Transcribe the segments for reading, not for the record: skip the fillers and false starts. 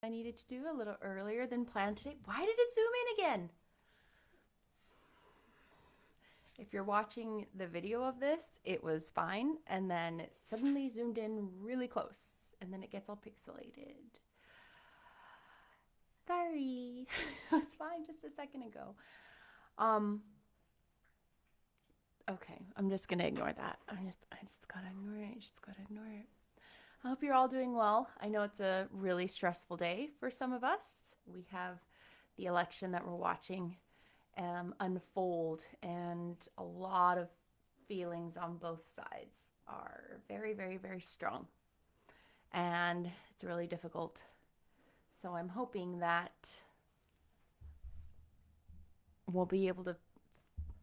I needed to do a little earlier than planned today. Why did it zoom in again? If you're watching the video of this, it was fine, and then it suddenly zoomed in really close, and then it gets all pixelated. Sorry. It was fine just a second ago. Um, okay, I'm just gonna ignore that. I just gotta ignore it. Just gotta ignore it. I hope you're all doing well. I know it's a really stressful day for some of us. We have the election that we're watching unfold, and a lot of feelings on both sides are very, very, very strong. And it's really difficult. So I'm hoping that we'll be able to,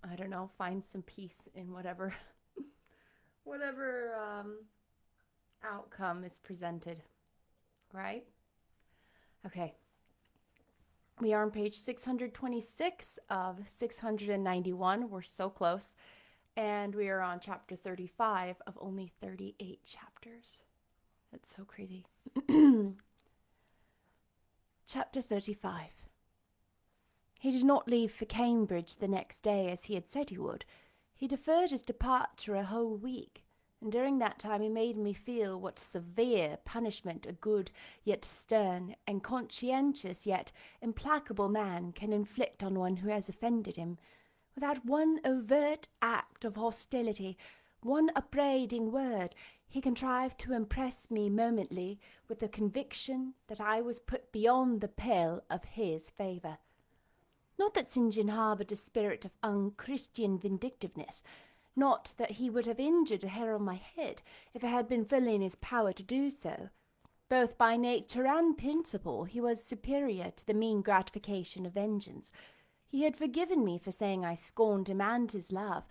I don't know, find some peace in whatever outcome is presented, right? Okay. We are on page 626 of 691. We're so close. And we are on chapter 35 of only 38 chapters. That's so crazy. Chapter 35. He did not leave for Cambridge the next day as he had said he would. He deferred his departure a whole week, and during that time he made me feel what severe punishment a good, yet stern, and conscientious, yet implacable man can inflict on one who has offended him, without one overt act of hostility, one upbraiding word. He contrived to impress me momently with the conviction that I was put beyond the pale of his favour. Not that St. John harboured a spirit of unchristian vindictiveness, not that he would have injured a hair on my head if it had been fully in his power to do so. Both by nature and principle he was superior to the mean gratification of vengeance. He had forgiven me for saying I scorned him and his love,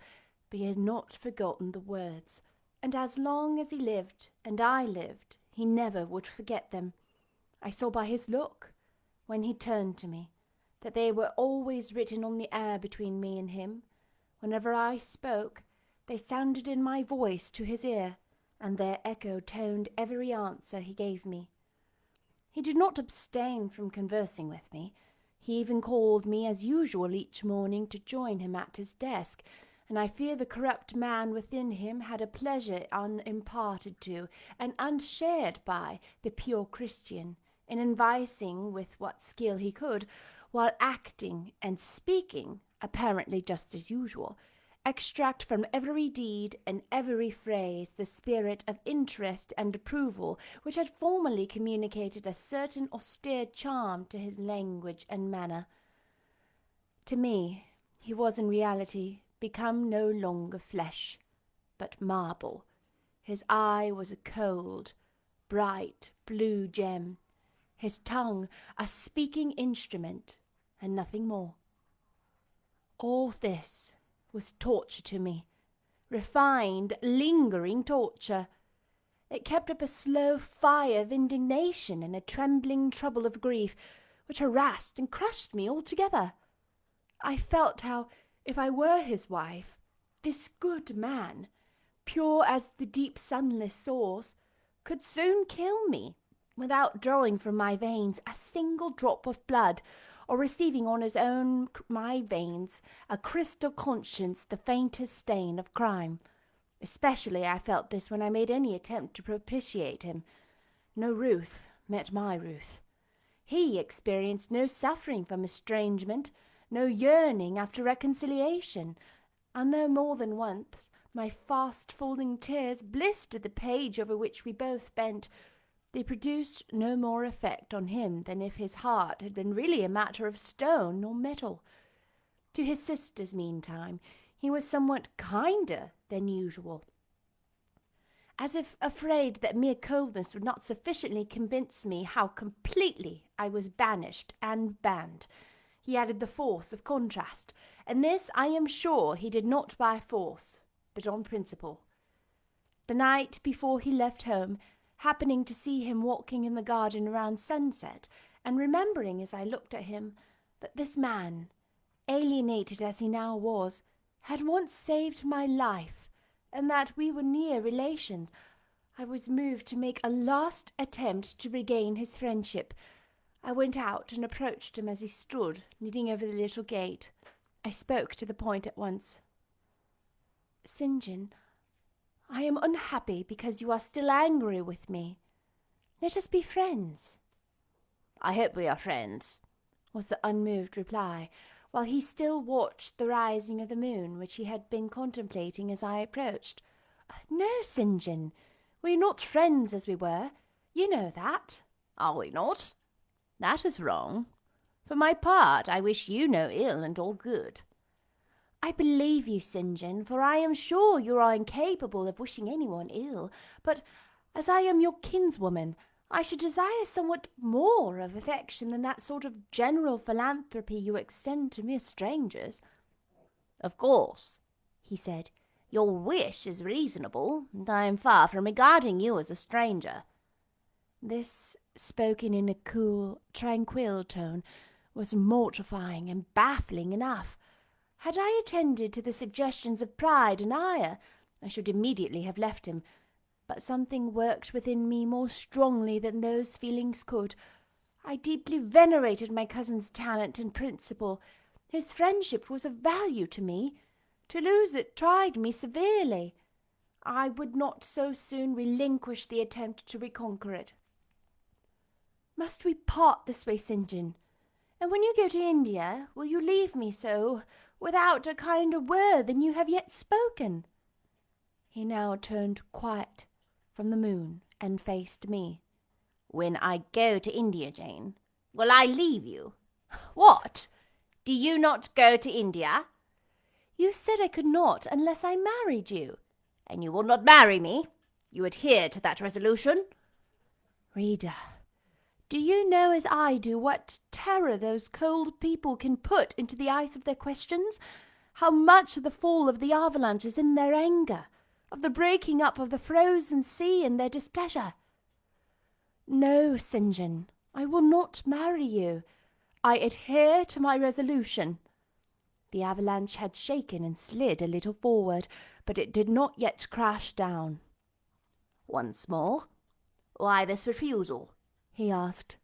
but he had not forgotten the words, and as long as he lived and I lived, he never would forget them. I saw by his look, when he turned to me, that they were always written on the air between me and him. Whenever I spoke, they sounded in my voice to his ear, and their echo toned every answer he gave me. He did not abstain from conversing with me. He even called me as usual each morning to join him at his desk, and I fear the corrupt man within him had a pleasure unimparted to and unshared by the pure Christian in advising with what skill he could, while acting and speaking apparently just as usual, extract from every deed and every phrase the spirit of interest and approval which had formerly communicated a certain austere charm to his language and manner. To me, he was in reality become no longer flesh, but marble. His eye was a cold, bright blue gem, his tongue a speaking instrument, and nothing more. All this was torture to me, refined, lingering torture. It kept up a slow fire of indignation and a trembling trouble of grief, which harassed and crushed me altogether. I felt how, if I were his wife, this good man, pure as the deep sunless source, could soon kill me, without drawing from my veins a single drop of blood, or receiving on his own my veins a crystal conscience the faintest stain of crime. Especially I felt this when I made any attempt to propitiate him. No Ruth met my Ruth. He experienced no suffering from estrangement, no yearning after reconciliation, and though more than once my fast-falling tears blistered the page over which we both bent, they produced no more effect on him than if his heart had been really a matter of stone or metal. To his sisters, meantime, he was somewhat kinder than usual. As if afraid that mere coldness would not sufficiently convince me how completely I was banished and banned, he added the force of contrast, and this I am sure he did not by force, but on principle. The night before he left home, happening to see him walking in the garden around sunset, and remembering as I looked at him that this man, alienated as he now was, had once saved my life, and that we were near relations, I was moved to make a last attempt to regain his friendship. I went out and approached him as he stood, leaning over the little gate. I spoke to the point at once. St. John, I am unhappy because you are still angry with me. Let us be friends. I hope we are friends, was the unmoved reply, while he still watched the rising of the moon, which he had been contemplating as I approached. No, St. John, we're not friends as we were. You know that. Are we not? That is wrong. For my part, I wish you no ill and all good. I believe you, St. John, for I am sure you are incapable of wishing anyone ill, but as I am your kinswoman, I should desire somewhat more of affection than that sort of general philanthropy you extend to mere strangers. Of course, he said, your wish is reasonable, and I am far from regarding you as a stranger. This, spoken in a cool, tranquil tone, was mortifying and baffling enough. Had I attended to the suggestions of pride and ire, I should immediately have left him, but something worked within me more strongly than those feelings could. I deeply venerated my cousin's talent and principle. His friendship was of value to me. To lose it tried me severely. I would not so soon relinquish the attempt to reconquer it. Must we part this way, St. John? And when you go to India, will you leave me so, without a kinder word than you have yet spoken? He now turned quiet from the moon and faced me. When I go to India, Jane, will I leave you? What? Do you not go to India? You said I could not unless I married you. And you will not marry me? You adhere to that resolution? Reader, do you know as I do what terror those cold people can put into the eyes of their questions? How much of the fall of the avalanche is in their anger, of the breaking up of the frozen sea in their displeasure? No, St. John, I will not marry you. I adhere to my resolution. The avalanche had shaken and slid a little forward, but it did not yet crash down. Once more, why this refusal? He asked.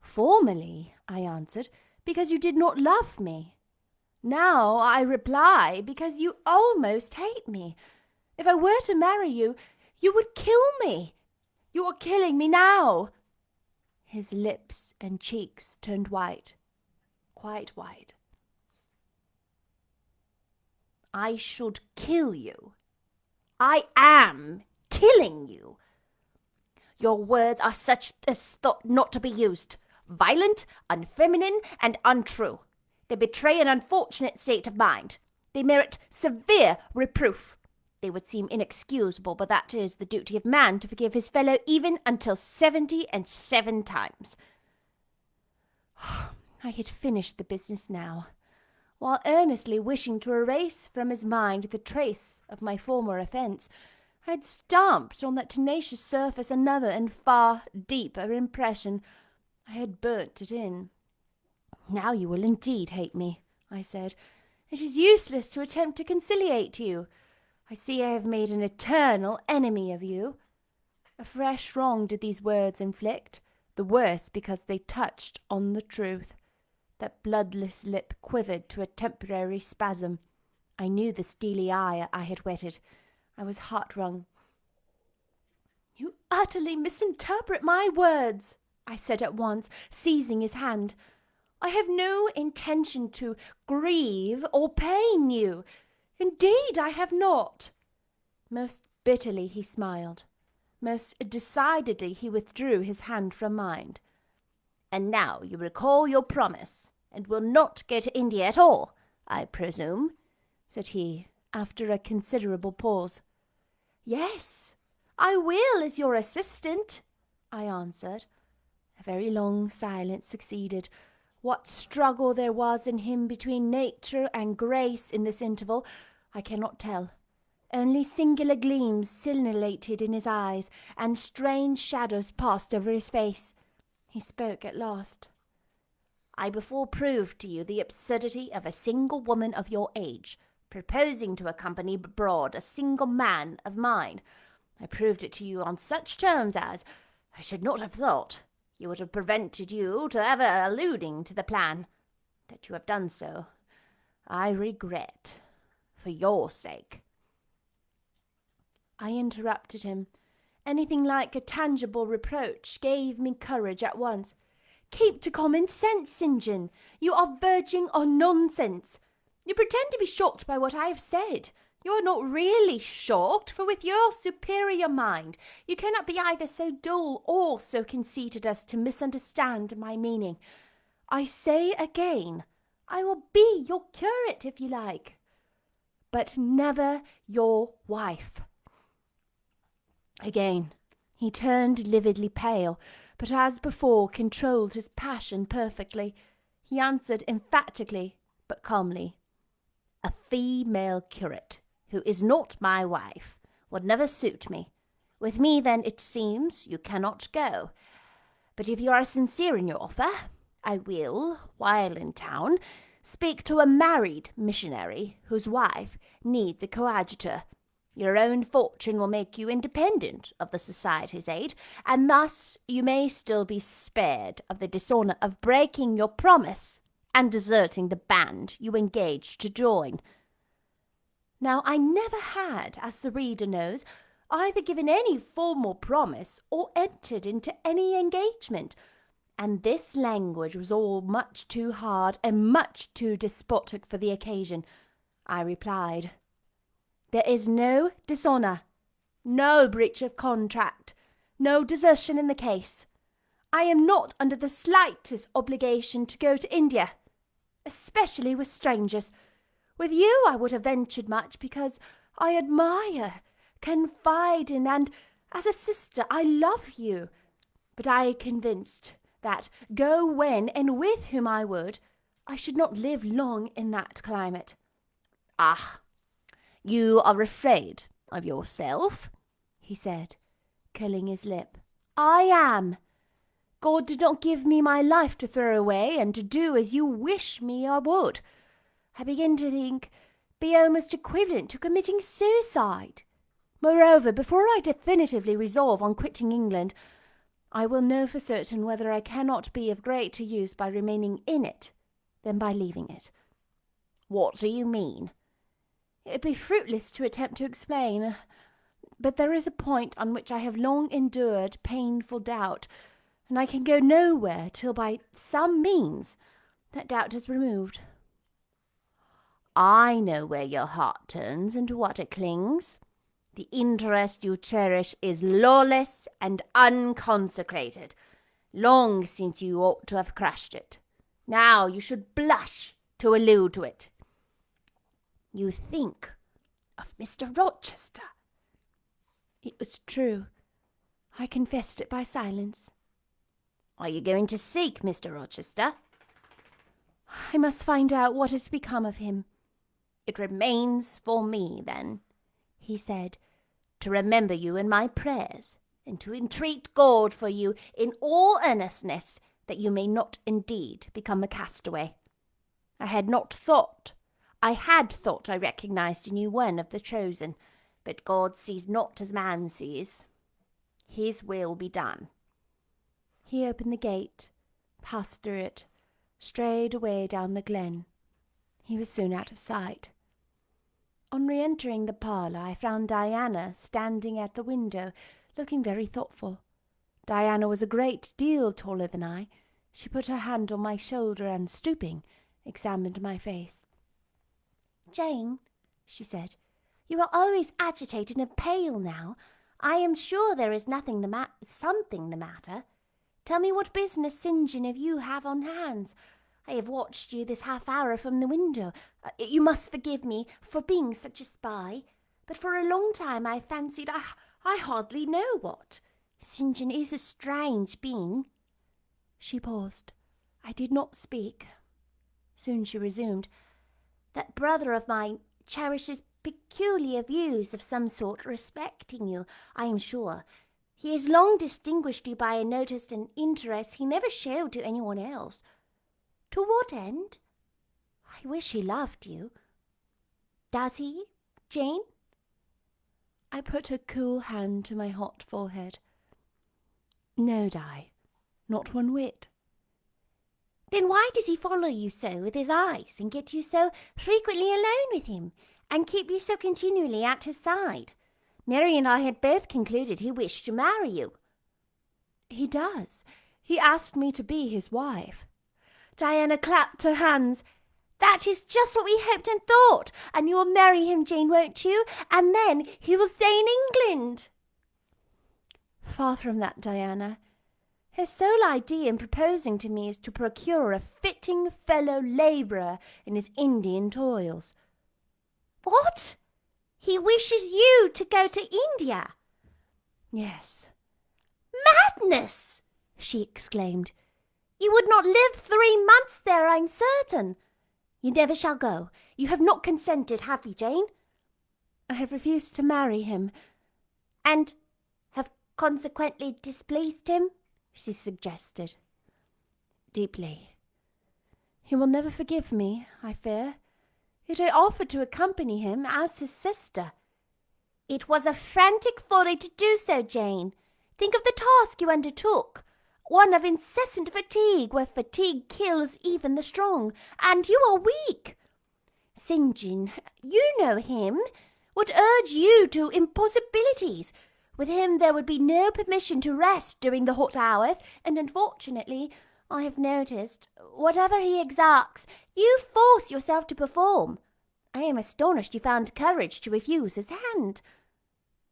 Formerly, I answered, because you did not love me. Now I reply, because you almost hate me. If I were to marry you, you would kill me. You are killing me now. His lips and cheeks turned white, quite white. I should kill you. I am killing you. Your words are such as thought not to be used. Violent, unfeminine, and untrue. They betray an unfortunate state of mind. They merit severe reproof. They would seem inexcusable, but that is the duty of man to forgive his fellow even until 77 times. I had finished the business now, while earnestly wishing to erase from his mind the trace of my former offence. I had stamped on that tenacious surface another and far deeper impression. I had burnt it in. Now you will indeed hate me, I said. It is useless to attempt to conciliate you. I see I have made an eternal enemy of you. A fresh wrong did these words inflict, the worse because they touched on the truth. That bloodless lip quivered to a temporary spasm. I knew the steely eye I had whetted. I was heart-wrung. You utterly misinterpret my words, I said at once, seizing his hand. I have no intention to grieve or pain you. Indeed, I have not. Most bitterly he smiled. Most decidedly he withdrew his hand from mine. And now you recall your promise, and will not go to India at all, I presume, said he, after a considerable pause. Yes, I will as your assistant, I answered. A very long silence succeeded. What struggle there was in him between nature and grace in this interval, I cannot tell. Only singular gleams scintillated in his eyes, and strange shadows passed over his face. He spoke at last. I before proved to you the absurdity of a single woman of your age, proposing to accompany abroad a single man of mine. I proved it to you on such terms as, I should not have thought, He would have prevented you to ever alluding to the plan. That you have done so, I regret, for your sake." I interrupted him. Anything like a tangible reproach gave me courage at once. "Keep to common sense, St. John. You are verging on nonsense. You pretend to be shocked by what I have said. You are not really shocked, for with your superior mind, you cannot be either so dull or so conceited as to misunderstand my meaning. I say again, I will be your curate if you like, but never your wife." Again, he turned lividly pale, but as before controlled his passion perfectly. He answered emphatically, but calmly, "A female curate, who is not my wife, would never suit me. With me, then, it seems, you cannot go. But if you are sincere in your offer, I will, while in town, speak to a married missionary whose wife needs a coadjutor. Your own fortune will make you independent of the Society's aid, and thus you may still be spared of the dishonour of breaking your promise and deserting the band you engaged to join." Now, I never had, as the reader knows, either given any formal promise or entered into any engagement, and this language was all much too hard and much too despotic for the occasion. I replied, "There is no dishonour, no breach of contract, no desertion in the case. I am not under the slightest obligation to go to India, especially with strangers. With you I would have ventured much, because I admire, confide in, and, as a sister, I love you. But I am convinced that, go when and with whom I would, I should not live long in that climate." "Ah, you are afraid of yourself?" he said, curling his lip. "I am. God did not give me my life to throw away and to do as you wish me I would. I begin to think be almost equivalent to committing suicide. Moreover, before I definitively resolve on quitting England, I will know for certain whether I cannot be of greater use by remaining in it than by leaving it." "What do you mean?" "It would be fruitless to attempt to explain, but there is a point on which I have long endured painful doubt, and I can go nowhere till by some means that doubt is removed." "I know where your heart turns and to what it clings. The interest you cherish is lawless and unconsecrated. Long since you ought to have crushed it. Now you should blush to allude to it." "You think of Mr. Rochester?" It was true. I confessed it by silence. "Are you going to seek Mr. Rochester?" "I must find out what has become of him." "It remains for me, then," he said, "to remember you in my prayers, and to entreat God for you in all earnestness, that you may not indeed become a castaway. I had thought I recognized in you one of the chosen, but God sees not as man sees. His will be done." He opened the gate, passed through it, strayed away down the glen. He was soon out of sight. On re-entering the parlour, I found Diana standing at the window, looking very thoughtful. Diana was a great deal taller than I. She put her hand on my shoulder and, stooping, examined my face. "Jane," she said, "you are always agitated and pale now. I am sure there is something the matter. Tell me what business, St. John, you have on hands. I have watched you this half-hour from the window. You must forgive me for being such a spy, but for a long time I fancied I hardly know what. St. John is a strange being." She paused. I did not speak. Soon she resumed. "That brother of mine cherishes peculiar views of some sort respecting you, I am sure. He has long distinguished you by a notice and interest he never showed to anyone else. To what end? I wish he loved you. Does he, Jane?" I put a cool hand to my hot forehead. "No, Di, Not one whit. Then why does he follow you so with his eyes and get you so frequently alone with him and keep you so continually at his side? Mary and I had both concluded he wished to marry you. He does. He asked me to be his wife. Diana clapped her hands. That is just what we hoped and thought. And you will marry him, Jane, won't you? And then he will stay in England. Far from that, Diana. His sole idea in proposing to me is to procure a fitting fellow labourer in his Indian toils. What? He wishes you to go to India? Yes. Madness! She exclaimed. You would not live 3 months there, I'm certain. You never shall go. You have not consented, have you, Jane? I have refused to marry him. And have consequently displeased him? She suggested. Deeply. He will never forgive me, I fear. Yet I offered to accompany him as his sister. It was a frantic folly to do so, Jane. Think of the task you undertook. One of incessant fatigue, where fatigue kills even the strong, and you are weak. St. John, you know him, would urge you to impossibilities. With him there would be no permission to rest during the hot hours, and unfortunately, I have noticed, whatever he exacts, you force yourself to perform. I am astonished you found courage to refuse his hand.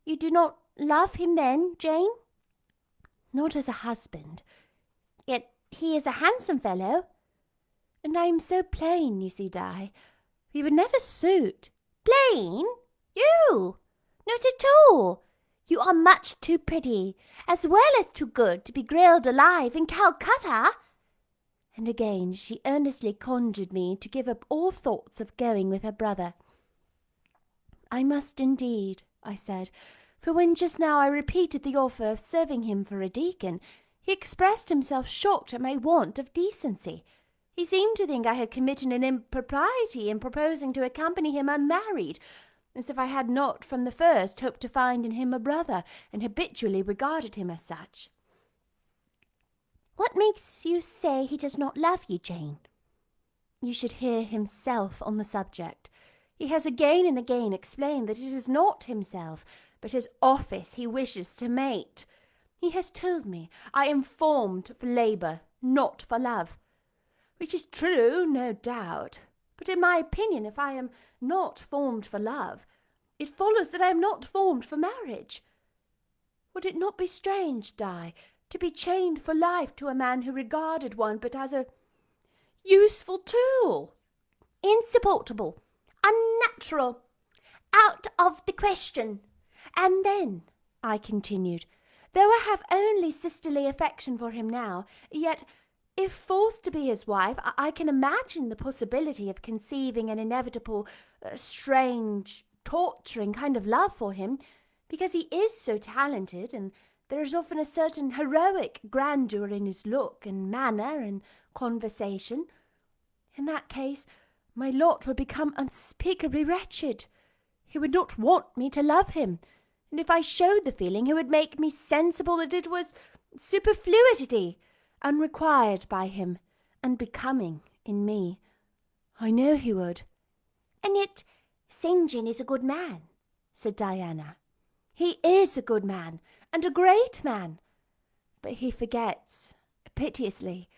You do not love him then, Jane? Not as a husband. Yet he is a handsome fellow. And I am so plain, you see, Di. We would never suit. Plain? You? Not at all. You are much too pretty, as well as too good to be grilled alive in Calcutta. And again she earnestly conjured me to give up all thoughts of going with her brother. I must indeed, I said, for when just now I repeated the offer of serving him for a deacon, he expressed himself shocked at my want of decency. He seemed to think I had committed an impropriety in proposing to accompany him unmarried, as if I had not from the first hoped to find in him a brother, and habitually regarded him as such. What makes you say he does not love you, Jane? You should hear himself on the subject. He has again and again explained that it is not himself, but his office he wishes to mate. He has told me I am formed for labour, not for love, which is true, no doubt. But in my opinion, if I am not formed for love, it follows that I am not formed for marriage. Would it not be strange, Di, to be chained for life to a man who regarded one but as a useful tool? Insupportable, unnatural, out of the question. And then, I continued, though I have only sisterly affection for him now, yet if forced to be his wife, I can imagine the possibility of conceiving an inevitable, strange, torturing kind of love for him, because he is so talented, and there is often a certain heroic grandeur in his look and manner and conversation. In that case, my lot would become unspeakably wretched. He would not want me to love him, and if I showed the feeling, he would make me sensible that it was superfluity, unrequired by him, and becoming in me. I know he would. And yet St. John is a good man, said Diana. He is a good man, and a great man. But he forgets, piteously,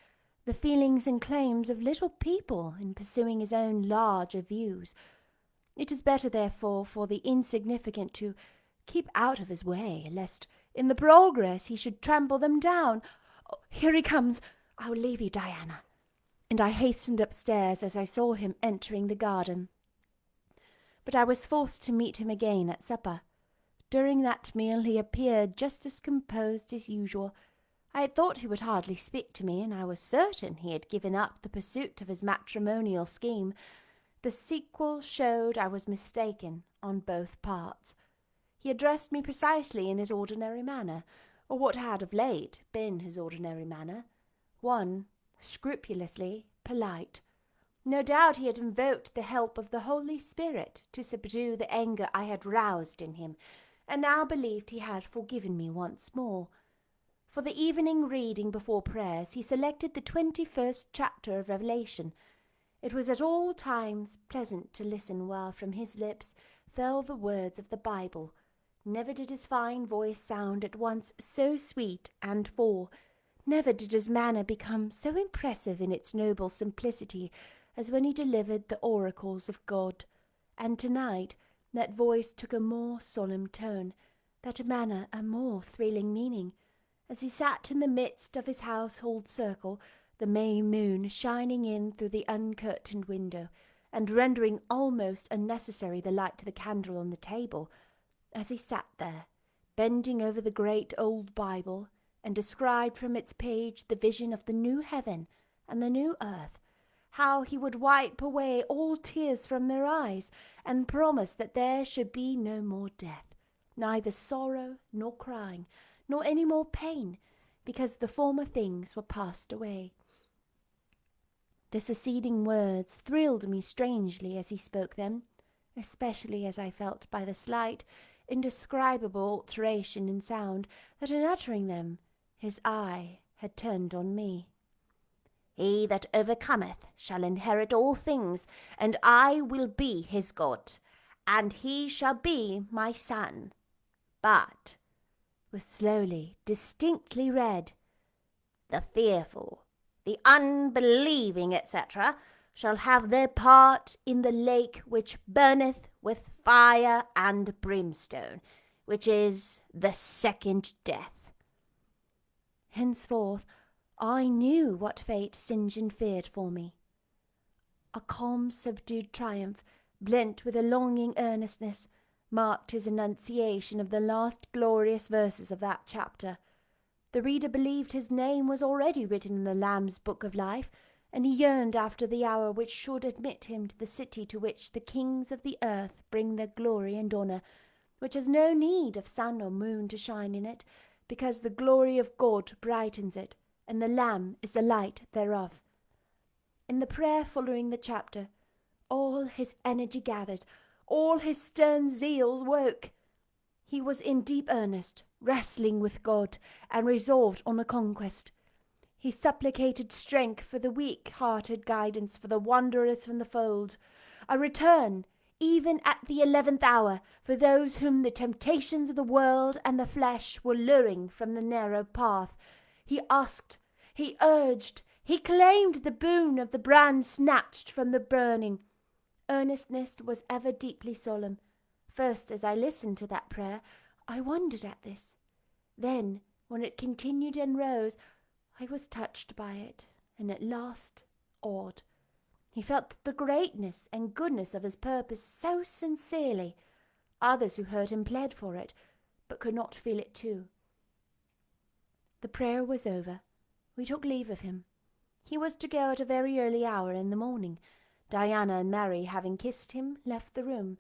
the feelings and claims of little people in pursuing his own larger views. It is better, therefore, for the insignificant to keep out of his way, lest in the progress he should trample them down. Oh, here he comes. I will leave you, Diana. And I hastened upstairs as I saw him entering the garden. But I was forced to meet him again at supper. During that meal he appeared just as composed as usual. I had thought he would hardly speak to me, and I was certain he had given up the pursuit of his matrimonial scheme. The sequel showed I was mistaken on both parts. He addressed me precisely in his ordinary manner, or what had of late been his ordinary manner, one scrupulously polite. No doubt he had invoked the help of the Holy Spirit to subdue the anger I had roused in him, and now believed he had forgiven me once more. For the evening reading before prayers, he selected the 21st chapter of Revelation. It was at all times pleasant to listen while from his lips fell the words of the Bible. Never did his fine voice sound at once so sweet and full. Never did his manner become so impressive in its noble simplicity as when he delivered the oracles of God. And tonight that voice took a more solemn tone, that manner a more thrilling meaning. As he sat in the midst of his household circle, the May moon shining in through the uncurtained window, and rendering almost unnecessary the light of the candle on the table, as he sat there, bending over the great old Bible, and described from its page the vision of the new heaven and the new earth, how he would wipe away all tears from their eyes, and promise that there should be no more death, neither sorrow nor crying, nor any more pain, because the former things were passed away. The succeeding words thrilled me strangely as he spoke them, especially as I felt by the slight, indescribable alteration in sound that in uttering them his eye had turned on me. He that overcometh shall inherit all things, and I will be his God, and he shall be my son. But, was slowly, distinctly read, the fearful, the unbelieving, etc., shall have their part in the lake which burneth with fire and brimstone, which is the second death. Henceforth I knew what fate St. John feared for me. A calm, subdued triumph, blent with a longing earnestness, marked his enunciation of the last glorious verses of that chapter. The reader believed his name was already written in the Lamb's book of life, and he yearned after the hour which should admit him to the city to which the kings of the earth bring their glory and honour, which has no need of sun or moon to shine in it, because the glory of God brightens it, and the Lamb is the light thereof. In the prayer following the chapter, all his energy gathered, all his stern zeal woke. He was in deep earnest, wrestling with God, and resolved on a conquest. He supplicated strength for the weak-hearted, guidance for the wanderers from the fold, a return, even at the 11th hour, for those whom the temptations of the world and the flesh were luring from the narrow path. He asked, he urged, he claimed the boon of the brand snatched from the burning. Earnestness was ever deeply solemn. First, as I listened to that prayer, I wondered at this. Then, when it continued and rose, I was touched by it, and at last awed. He felt the greatness and goodness of his purpose so sincerely. Others who heard him pled for it, but could not feel it too. The prayer was over. We took leave of him. He was to go at a very early hour in the morning. Diana and Mary, having kissed him, left the room,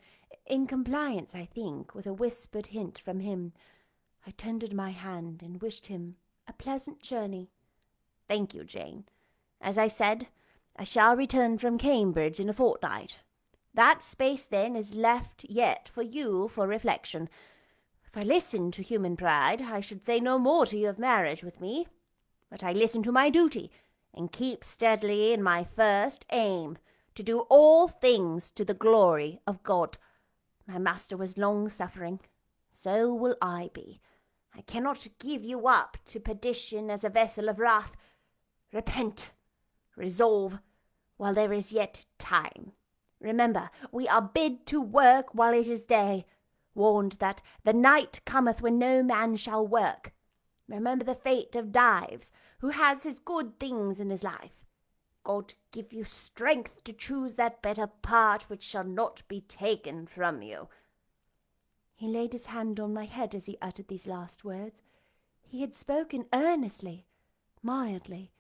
in compliance, I think, with a whispered hint from him. I tendered my hand and wished him a pleasant journey. Thank you, Jane. As I said, I shall return from Cambridge in a fortnight. That space, then, is left yet for you for reflection. If I listened to human pride, I should say no more to you of marriage with me. But I listen to my duty, and keep steadily in my first aim, to do all things to the glory of God. My master was long-suffering. So will I be. I cannot give you up to perdition as a vessel of wrath. Repent. Resolve, while there is yet time. Remember, we are bid to work while it is day, warned that the night cometh when no man shall work. Remember the fate of Dives, who has his good things in his life. God give you strength to choose that better part which shall not be taken from you. He laid his hand on my head as he uttered these last words. He had spoken earnestly, mildly.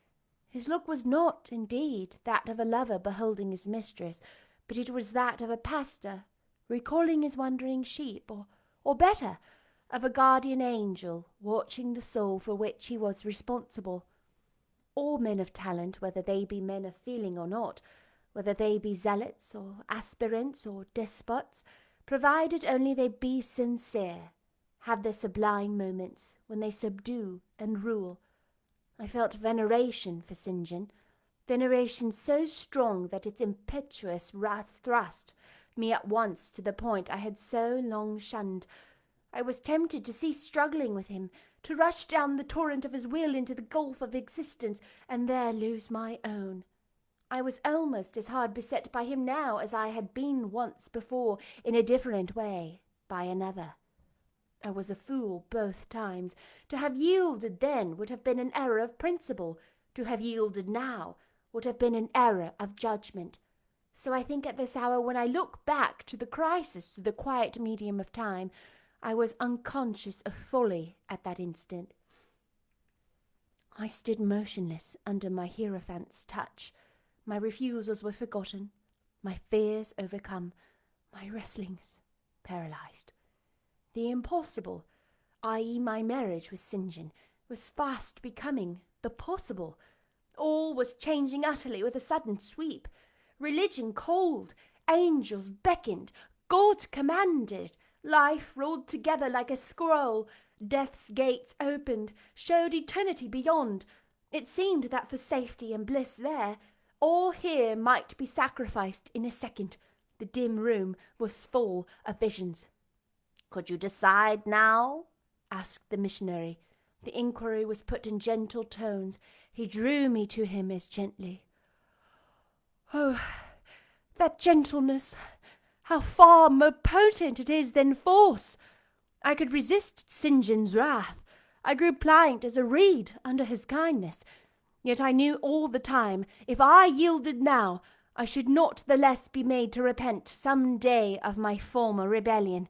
His look was not, indeed, that of a lover beholding his mistress, but it was that of a pastor recalling his wandering sheep, or better, of a guardian angel watching the soul for which he was responsible. All men of talent, whether they be men of feeling or not, whether they be zealots or aspirants or despots, provided only they be sincere, have their sublime moments when they subdue and rule. I felt veneration for St. John, veneration so strong that its impetuous wrath thrust me at once to the point I had so long shunned. I was tempted to cease struggling with him, to rush down the torrent of his will into the gulf of existence, and there lose my own. I was almost as hard beset by him now as I had been once before, in a different way, by another. I was a fool both times. To have yielded then would have been an error of principle. To have yielded now would have been an error of judgment. So I think at this hour, when I look back to the crisis through the quiet medium of time, I was unconscious of folly at that instant. I stood motionless under my hierophant's touch. My refusals were forgotten, my fears overcome, my wrestlings paralyzed. The impossible, i.e. my marriage with St. John, was fast becoming the possible. All was changing utterly with a sudden sweep. Religion called, angels beckoned, God commanded. Life rolled together like a scroll. Death's gates opened, showed eternity beyond. It seemed that for safety and bliss there, all here might be sacrificed in a second. The dim room was full of visions. "Could you decide now?" asked the missionary. The inquiry was put in gentle tones. He drew me to him as gently. Oh, that gentleness! How far more potent it is than force! I could resist St. John's wrath. I grew pliant as a reed under his kindness. Yet I knew all the time, if I yielded now, I should not the less be made to repent some day of my former rebellion.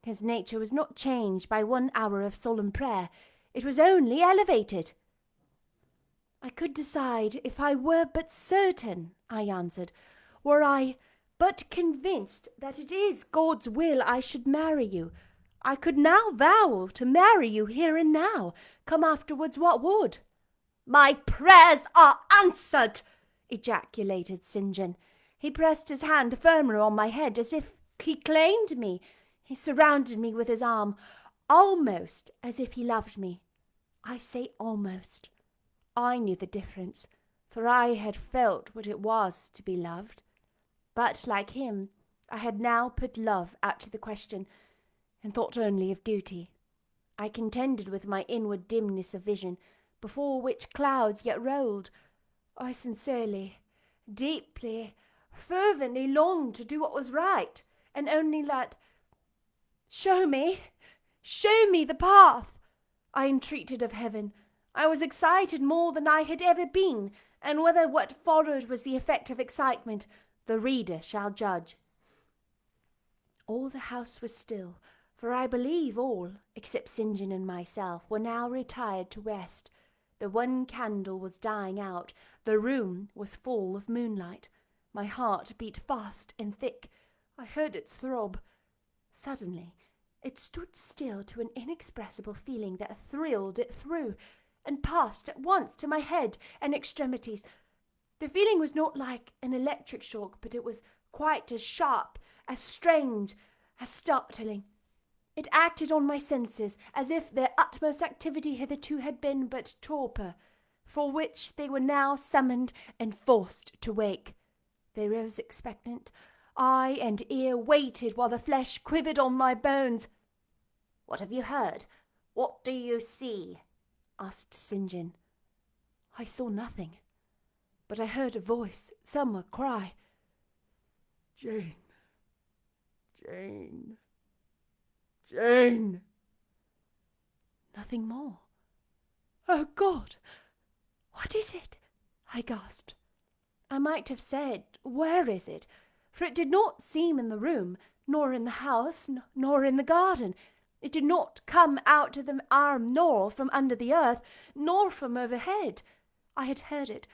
His nature was not changed by 1 hour of solemn prayer. It was only elevated. I could decide if I were but certain, I answered, were I but convinced that it is God's will I should marry you. I could now vow to marry you here and now, come afterwards what would. "My prayers are answered!" ejaculated St. John. He pressed his hand firmly on my head as if he claimed me. He surrounded me with his arm, almost as if he loved me. I say almost. I knew the difference, for I had felt what it was to be loved. But, like him, I had now put love out of the question, and thought only of duty. I contended with my inward dimness of vision, before which clouds yet rolled. I sincerely, deeply, fervently longed to do what was right, and only let show me the path. I entreated of heaven. I was excited more than I had ever been, and whether what followed was the effect of excitement, the reader shall judge. All the house was still, for I believe all, except St. John and myself, were now retired to rest. The one candle was dying out. The room was full of moonlight. My heart beat fast and thick. I heard its throb. Suddenly, it stood still to an inexpressible feeling that thrilled it through, and passed at once to my head and extremities. The feeling was not like an electric shock, but it was quite as sharp, as strange, as startling. It acted on my senses as if their utmost activity hitherto had been but torpor, for which they were now summoned and forced to wake. They rose expectant. Eye and ear waited while the flesh quivered on my bones. "What have you heard? What do you see?" asked St. John. I saw nothing, but I heard a voice, somewhere cry, "Jane, Jane, Jane." Nothing more. "Oh God, what is it?" I gasped. I might have said, "Where is it?" for it did not seem in the room, nor in the house, nor in the garden. It did not come out of the arm, nor from under the earth, nor from overhead. I had heard it.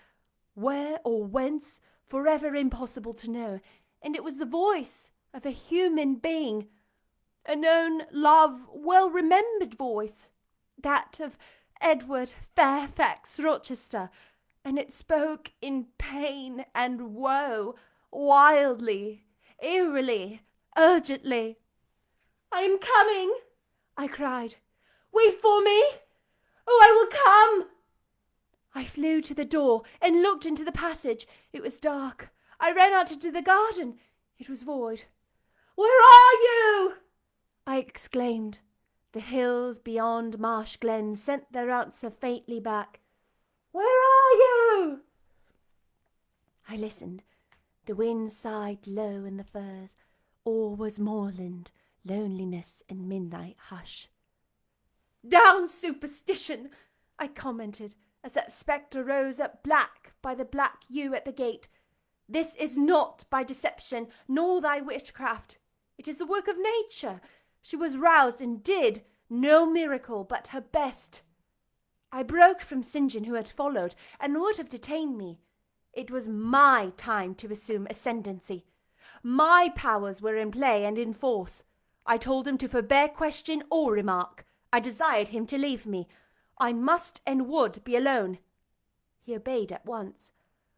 Where or whence, forever impossible to know, and it was the voice of a human being, a known, loved, well-remembered voice, that of Edward Fairfax Rochester, and it spoke in pain and woe, wildly, eerily, urgently. "I am coming! I cried. "Wait for me! Oh, I will come!" I flew to the door and looked into the passage. It was dark. I ran out into the garden. It was void. "Where are you?" I exclaimed. The hills beyond Marsh Glen sent their answer faintly back. "Where are you?" I listened. The wind sighed low in the firs. All was moorland, loneliness, and midnight hush. "Down, superstition!" I commented, as that spectre rose up black by the black yew at the gate. "This is not by deception, nor thy witchcraft. It is the work of nature. She was roused and did no miracle but her best." I broke from St. John, who had followed, and would have detained me. It was my time to assume ascendancy. My powers were in play and in force. I told him to forbear question or remark. I desired him to leave me. I must and would be alone. He obeyed at once.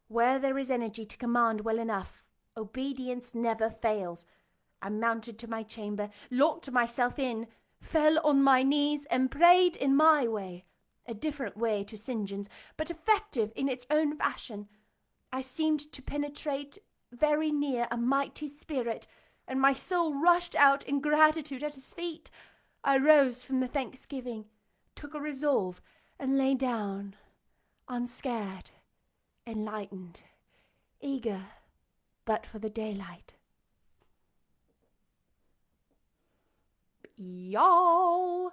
Where there is energy to command well enough, obedience never fails. I mounted to my chamber, locked myself in, fell on my knees, and prayed in my way, a different way to St. John's, but effective in its own fashion. I seemed to penetrate very near a mighty spirit, and my soul rushed out in gratitude at his feet. I rose from the thanksgiving, took a resolve, and lay down, unscared, enlightened, eager but for the daylight. Y'all,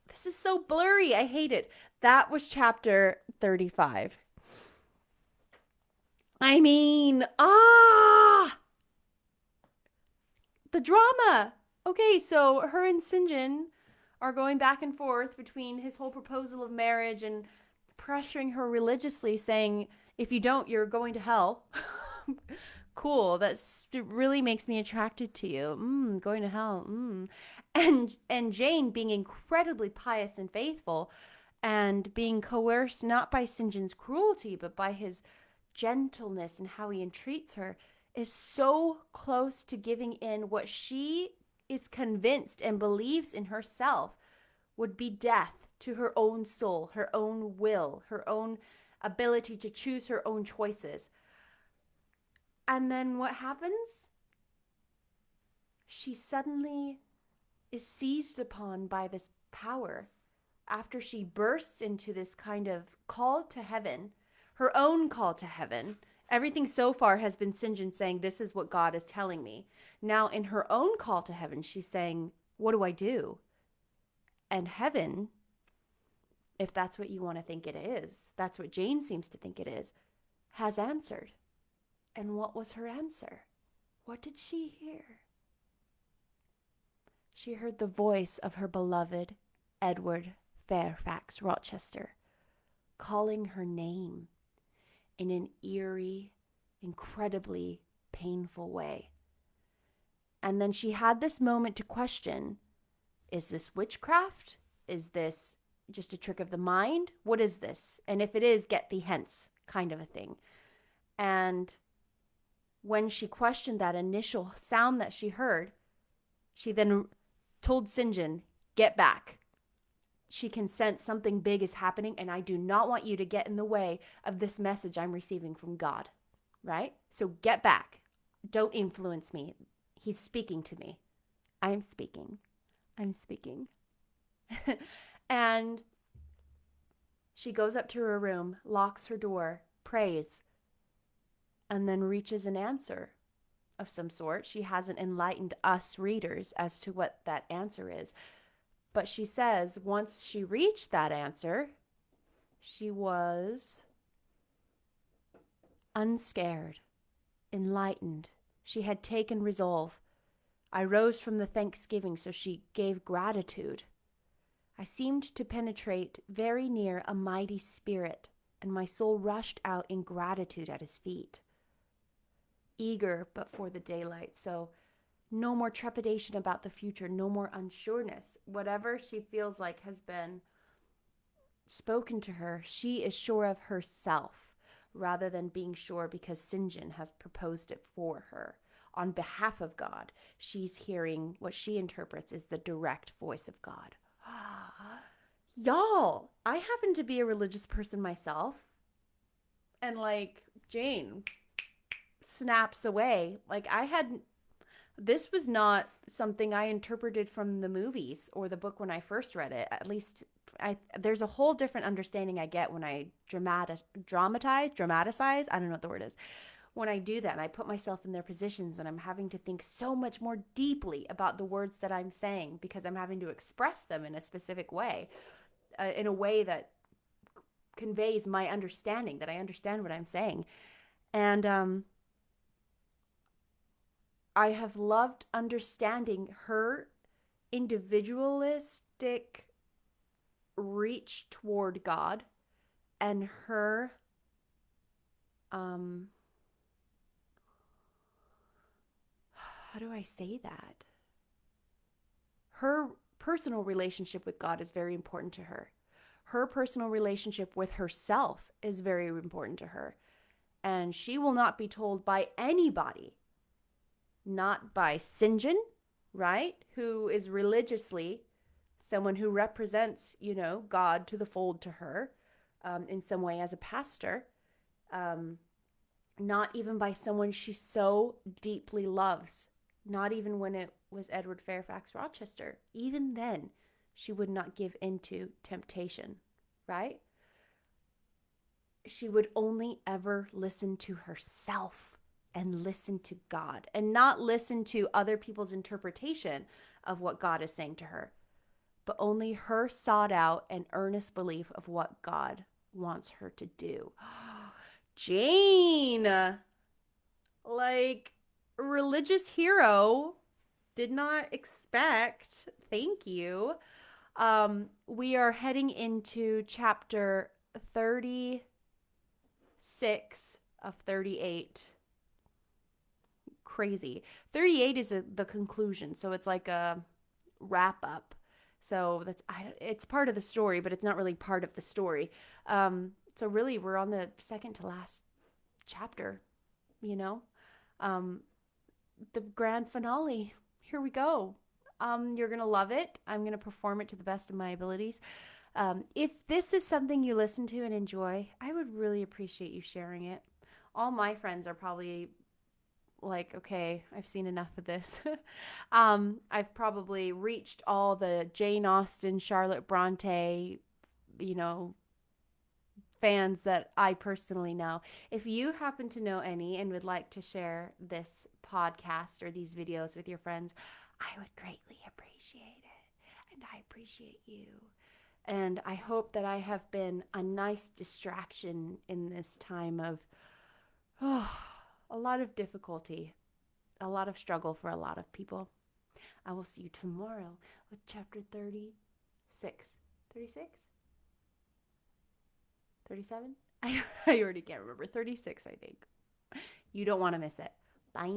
this is so blurry. I hate it. That was chapter 35. I mean, the drama. Okay, so her and St. John are going back and forth between his whole proposal of marriage and pressuring her religiously, saying, if you don't, you're going to hell. Cool. It really makes me attracted to you. Going to hell. And Jane being incredibly pious and faithful and being coerced not by St. John's cruelty, but by his gentleness and how he entreats her, is so close to giving in what she is convinced and believes in herself would be death to her own soul, her own will, her own ability to choose her own choices. And then what happens? She suddenly is seized upon by this power after she bursts into this kind of call to heaven, her own call to heaven. Everything so far has been St. John saying, this is what God is telling me. Now in her own call to heaven, she's saying, what do I do? And heaven, if that's what you want to think it is, that's what Jane seems to think it is, has answered. And what was her answer? What did she hear? She heard the voice of her beloved Edward Fairfax Rochester calling her name in an eerie, incredibly painful way. And then she had this moment to question, is this witchcraft? Is this just a trick of the mind? What is this? And if it is, get thee hence, kind of a thing. And when she questioned that initial sound that she heard, she then told St. John, get back. She can sense something big is happening, and I do not want you to get in the way of this message I'm receiving from God, right? So get back. Don't influence me. He's speaking to me. I'm speaking. And she goes up to her room, locks her door, prays, and then reaches an answer of some sort. She hasn't enlightened us readers as to what that answer is. But she says once she reached that answer, she was unscared, enlightened. She had taken resolve. I rose from the thanksgiving, so she gave gratitude. I seemed to penetrate very near a mighty spirit, and my soul rushed out in gratitude at his feet. Eager but for the daylight, so no more trepidation about the future, no more unsureness. Whatever she feels like has been spoken to her, she is sure of herself rather than being sure because St. John has proposed it for her. on behalf of God. She's hearing what she interprets as the direct voice of God. Y'all, I happen to be a religious person myself. And like Jane snaps away. Like this was not something I interpreted from the movies or the book when I first read it. At least there's a whole different understanding I get when I dramatize. I don't know what the word is. When I do that and I put myself in their positions and I'm having to think so much more deeply about the words that I'm saying because I'm having to express them in a specific way, in a way that conveys my understanding, that I understand what I'm saying. And I have loved understanding her individualistic reach toward God and her how do I say that? Her personal relationship with God is very important to her. Her personal relationship with herself is very important to her. And she will not be told by anybody, not by St. John, right? Who is religiously someone who represents, God to the fold to her in some way as a pastor. Not even by someone she so deeply loves. Not even when it was Edward Fairfax Rochester. Even then, she would not give into temptation, right? She would only ever listen to herself and listen to God and not listen to other people's interpretation of what God is saying to her, but only her sought out and earnest belief of what God wants her to do. Jane, like, religious hero, did not expect. Thank you. We are heading into chapter 36 of 38. Crazy. 38 is the conclusion, so it's like a wrap up. So it's part of the story, but it's not really part of the story. So really, we're on the second to last chapter, the grand finale. Here we go. You're going to love it. I'm going to perform it to the best of my abilities. If this is something you listen to and enjoy, I would really appreciate you sharing it. All my friends are probably like, okay, I've seen enough of this. I've probably reached all the Jane Austen, Charlotte Bronte, fans that I personally know. If you happen to know any and would like to share this podcast or these videos with your friends, I would greatly appreciate it. And I appreciate you. And I hope that I have been a nice distraction in this time of a lot of difficulty, a lot of struggle for a lot of people. I will see you tomorrow with chapter 36. 36? 37? I already can't remember. 36, I think. You don't want to miss it. Bye.